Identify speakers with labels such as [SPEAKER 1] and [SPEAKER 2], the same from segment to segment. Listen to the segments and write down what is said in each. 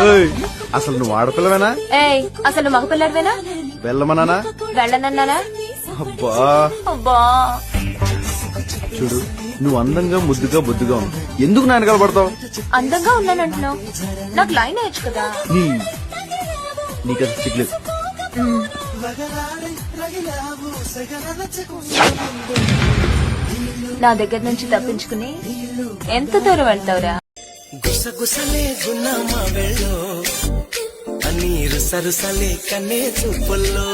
[SPEAKER 1] ఏయ్, అసలు నువ్వు ఆడపిల్లవేనా?
[SPEAKER 2] ఏయ్ అసలు మగపిల్లడివేనా?
[SPEAKER 1] వెళ్ళమన్నానా?
[SPEAKER 2] వెళ్ళనన్నానా?
[SPEAKER 1] అబ్బా
[SPEAKER 2] అబ్బా
[SPEAKER 1] చూడు, నువ్వు అందంగా ముద్దుగా బొద్దుగా ఉన్నావు, ఎందుకు నా వెనకాల పడతావు?
[SPEAKER 2] అందంగా ఉన్నానంటున్నావు, నాకు లైన్ వేయచ్చు కదా.
[SPEAKER 1] నీకు అది సిగ్గులేదు.
[SPEAKER 2] నా దగ్గర నుంచి తప్పించుకుని ఎంత దూరం వెళ్తావురా?
[SPEAKER 3] గుసగుసలే గున్నమా వెళ్ళో అన్ని రుసరుసలే కన్నే చూపుల్లో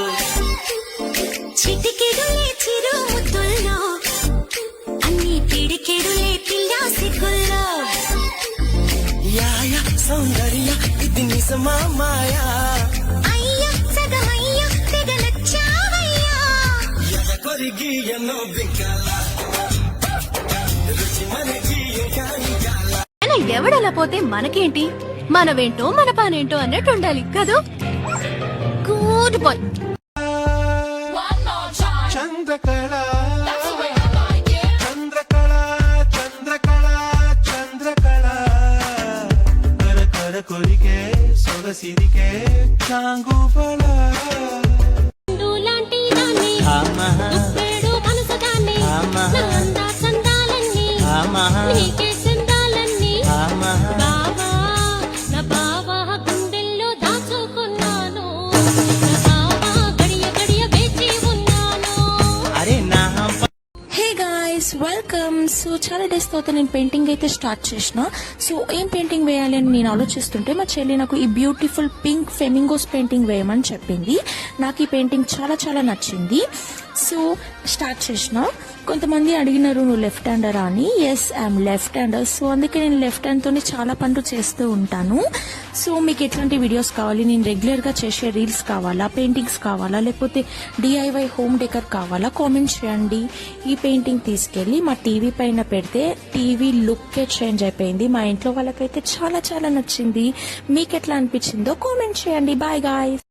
[SPEAKER 4] చిటికెడులే చిరు ముద్దుల్లో అన్ని పిడికెడులే పిల్లా సిగ్గుల్లో
[SPEAKER 3] యాయ సౌందర్య ఇది నిజమా మాయా
[SPEAKER 4] అయ్యో సగమయ్యో తెగ నచ్చావయ్యా
[SPEAKER 3] ఎద కొరిగి ఎన్నో బింకాల రుచి మనకి ఇంకా
[SPEAKER 5] ఎవడలా పోతే మనకేంటి, మనవేంటో మన పనేంటో అన్నట్టు ఉండాలి కదా. Good boy.
[SPEAKER 6] చంద్రకళ చంద్రకళ చంద్రకళ చంద్రకళ కర కర కొరికే సొగసిరికే చాంగుబళ
[SPEAKER 4] లాంటి దాన్ని గుప్పెడు మనసు దాన్ని నా అందా చందాలన్నీ నీకే చెందాలన్నీ బావా నా బావా గుండెల్లో దాచుకున్నాను నా బావా గడియ గడియ వేచి ఉన్నాను.
[SPEAKER 3] అరే నా
[SPEAKER 7] హే గాయ్స్ వెల్కమ్. సో చాలా డేస్ తర్వాత నేను పెయింటింగ్ అయితే స్టార్ట్ చేసిన. సో ఏం పెయింటింగ్ వేయాలి అని నేను ఆలోచిస్తుంటే మా చెల్లి నాకు ఈ బ్యూటిఫుల్ పింక్ ఫెమింగోస్ పెయింటింగ్ వేయమని చెప్పింది. నాకు ఈ పెయింటింగ్ చాలా చాలా నచ్చింది. సో స్టార్ట్ చేసిన. కొంతమంది అడిగినారు నువ్వు లెఫ్ట్ హ్యాండరా అని. Yes I'm left hander. So అందుకే నేను లెఫ్ట్ హ్యాండ్తోనే చాలా పనులు చేస్తూ ఉంటాను. సో మీకు ఎట్లాంటి వీడియోస్ కావాలి, నేను రెగ్యులర్గా చేసే రీల్స్ కావాలా, పెయింటింగ్స్ కావాలా, లేకపోతే డిఐవై హోమ్ డెకర్ కావాలా, కామెంట్ చేయండి. ఈ పెయింటింగ్ తీసుకెళ్లి మా టీవీ పైన పెడితే టీవీ లుక్కే చేంజ్ అయిపోయింది. మా ఇంట్లో వాళ్ళకైతే చాలా చాలా నచ్చింది. మీకు ఎట్లా అనిపించిందో కామెంట్ చేయండి. Bye guys.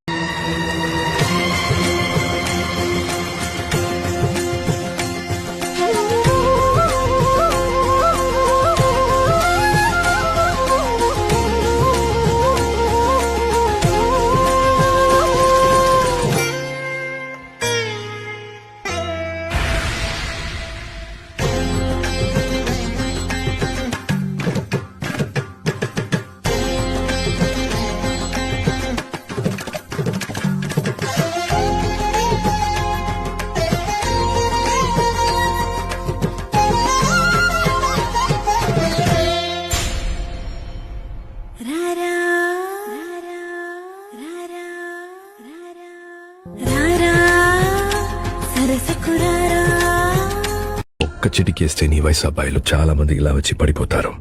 [SPEAKER 8] ఒక్క చిటికేస్తే నీ వయసు అబ్బాయిలు చాలా మంది ఇలా వచ్చి పడిపోతారు.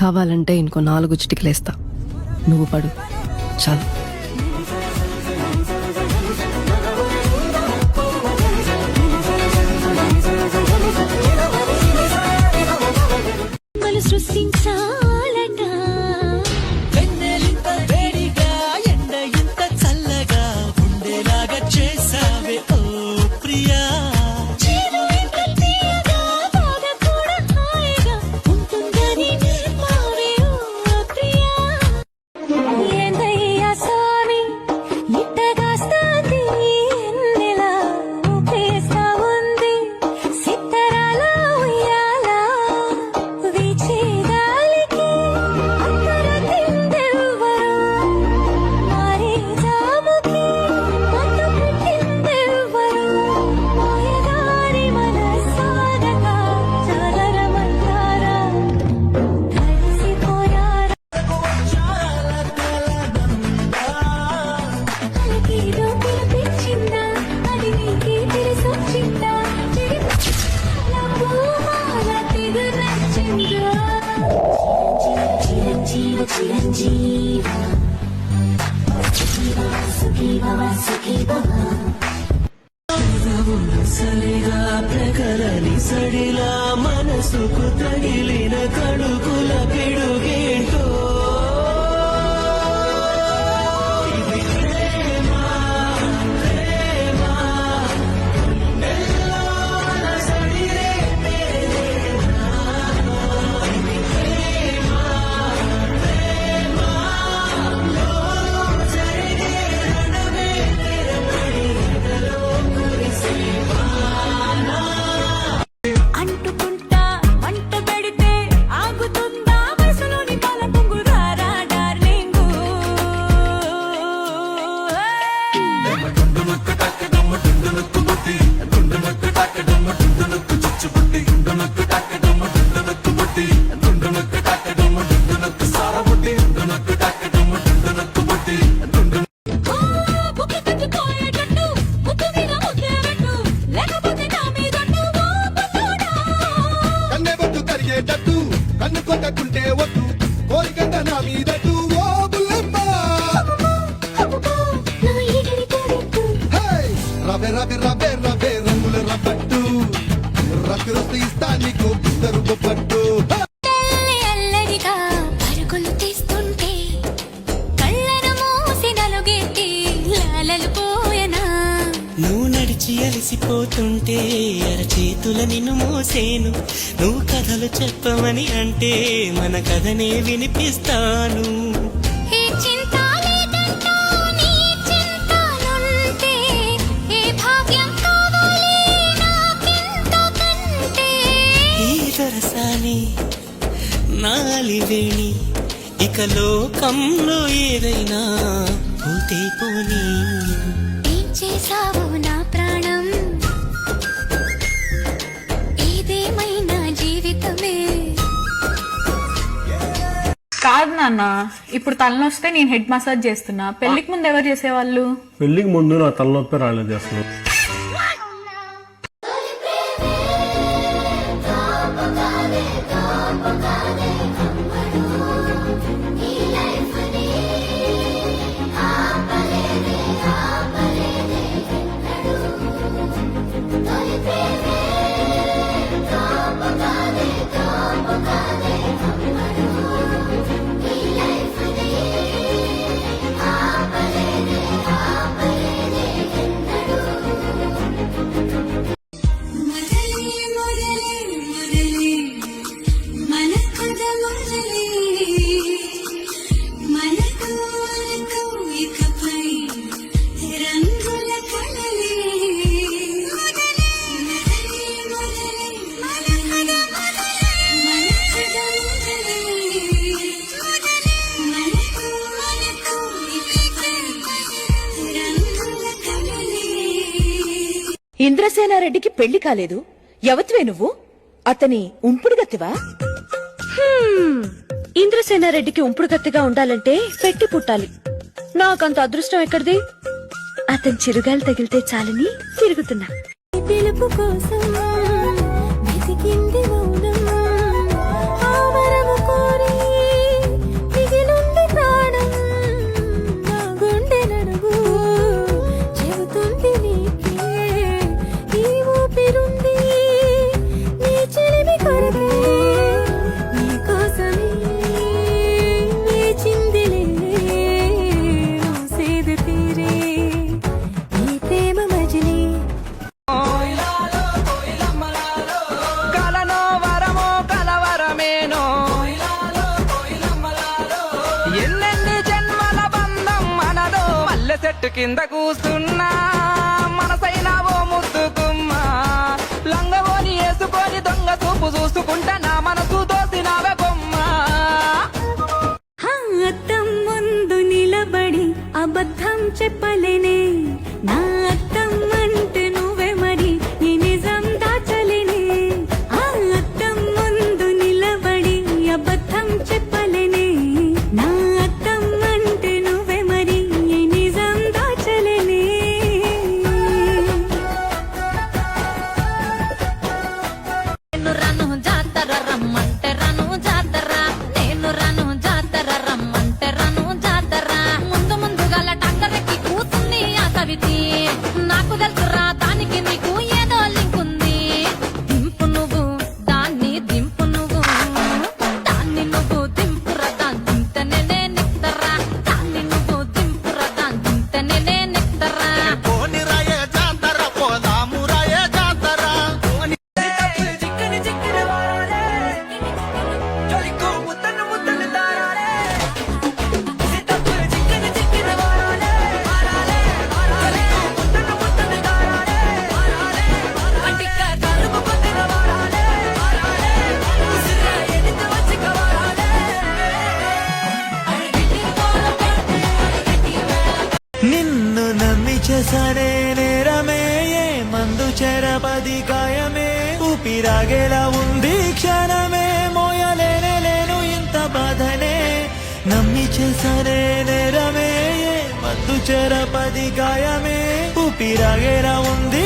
[SPEAKER 5] కావాలంటే ఇంకో 4 చిటికలేస్తా, నువ్వు పడు చాలు.
[SPEAKER 4] మలు సృష్టించాలట
[SPEAKER 3] వెన్నెలింత వేడిగా ఎండ ఇంత చల్లగా ఉండేలాగా చేసావే ఓ ప్రియా
[SPEAKER 4] జీవం ఎంత తీయగా బాధ కూడా హాయిగా ఉంటుందని నేర్పావే ఓ ప్రియా. ఏందయ్యా స్వామి ఇట్టగాస్తాంది ఎన్నెలా ఊపేస్తా ఉంది సిత్తరాల ఉయ్యాల వీచే గాలికి అంతర తిందెవ్వరు మారే జాముకి మత్తు పెట్టిందెవ్వరు మాయదారి మనసాగక జాగరమంటారా కలిసిపోయారా అలకేదో పిలిపించిందా అది నీకే తెలిసొచ్చిందా పూమాల తెగ నచ్చిందా చిరంజీవ చిరంజీవ సుఖీ భవ సుఖీ భవ
[SPEAKER 3] సరిగా ప్రకరని సడిలా మనసుకు తగిలిన కడుకుల పిడుగేంటో
[SPEAKER 6] నా మీదకు ఓ బుల్లమ్మ
[SPEAKER 4] నా ఈగని తోడెట్టు
[SPEAKER 6] రవే రవే రవే రవే రంగుల రబ్బట్టు రక్కు రక్కు ఇస్తా నీకు బిద్దరు బొబ్బట్టు
[SPEAKER 4] తెల్లి అల్లరిగా పరుగులు తీస్తుంటే కళ్ళను మూసి నలుగెట్టి లాలలు పోయనా
[SPEAKER 3] నువ్వు నడిచి అలసిపోతుంటే అరచేతుల నిన్ను మోసేను నువ్వు కథలు చెప్పమని అంటే మన కథనే వినిపిస్తాను
[SPEAKER 4] ఈ చింత లేదంటూ నీ చింతలుంటే ఏ భాగ్యం కావాలి నాకెంతకంటే
[SPEAKER 3] ఈ దొరసాని నాలివేణి ఇక లోకంలో ఏదైనా పోతే పోనీ
[SPEAKER 4] ఏం చేసావు నా ప్రాణం ఏదేమైనా జీవితమే
[SPEAKER 2] కాదు నాన్న ఇప్పుడు తలనొస్తే నేను హెడ్ మసాజ్ చేస్తున్నా పెళ్లికి ముందు ఎవరు చేసేవాళ్ళు
[SPEAKER 9] పెళ్లికి ముందు నా తలనొప్పి రాలేదు అసలు.
[SPEAKER 10] ఇంద్రసేనారెడ్డికి పెళ్లి కాలేదు ఎవత్వే నువ్వు అతని ఉంపుడుగత్తివా ఇంద్రసేనారెడ్డికి ఉంపుడుగత్తిగా ఉండాలంటే పెట్టి పుట్టాలి నాకంత అదృష్టం ఎక్కడిది అతని చిరుగాలు తగిలితే చాలని తిరుగుతున్నా
[SPEAKER 4] పిలుపు కోసం వెతికింది మౌనం ఆవరము కోరి మిగిలుంది ప్రాణం నా గుండె నడుగు చెబుతుంది నీకే ఈ ఊపిరుంది నీ చెలిమి కొరకే నీ కోసమే వేచిందిలే సేద తీరే ఈ ప్రేమ మజిలీ
[SPEAKER 3] కలనో వరమో కలవరమేనో ఎన్నెన్ని జన్మల బంధం మనదో మల్లె చెట్టు కింద కూస్తున్నా మనసైన ఓ ముద్దుకుమ్మా లంగవోని వేసుకొని దొంగ చూపు చూసుకుంటా నా మనసు దోసినావే బొమ్మ
[SPEAKER 4] అద్దం ముందు నిలబడి అబద్ధం చెప్పలేనే నా అద్దం అంటే నువ్వే మరి ఈ నిజం దాచలేనే ఆ అద్దం ముందు నిలబడి అబద్ధం చెప్పలేనే నా అద్దం అంటే నువ్వే మరి ఈ నిజం దాచలేనే
[SPEAKER 2] నేను రాను జాతర రమ్మంటే రాను జాతర నేను రాను జాతర రమ్మంటే రాను జాతర ముందు ముందుగా టాంగరకి కూతుంది ఆ కవితి నాకు తెలుసురా దానికి నీకు ఏదో లింక్ ఉంది దింపు నువ్వు దాన్ని దింపు నువ్వు దాన్ని నువ్వు దింపురా దాన్ని దింతనే నిక్తరా దాన్ని నువ్వు దింపురా దాన్ని దింతనే నిక్తరా
[SPEAKER 6] పోని రాయే జాతర పోదాము రాయే జాతర
[SPEAKER 3] చిక్కని చిక్కని వారాలే జలికో ముద్దను ముద్దలు దారాలే సీతప్పులు చిక్కని చిక్కని వారాలే జలికో ముద్దను ముద్దలు దారాలే అంటిక కలుపు పొద్దున వారాలే ఉసిరా ఎడితే వచ్చిక వారాలే నిన్ను నమ్మి చేసనే నేరమే ఏ మందు చెరపది గాయమే ఊపిరాగేలా ఉంది క్షణమే మోయలేనే లేను ఇంత బాధనే నమ్మి చేసనే నేరమే ఏ మందు చెరపది గాయమే ఊపిరాగేలా ఉంది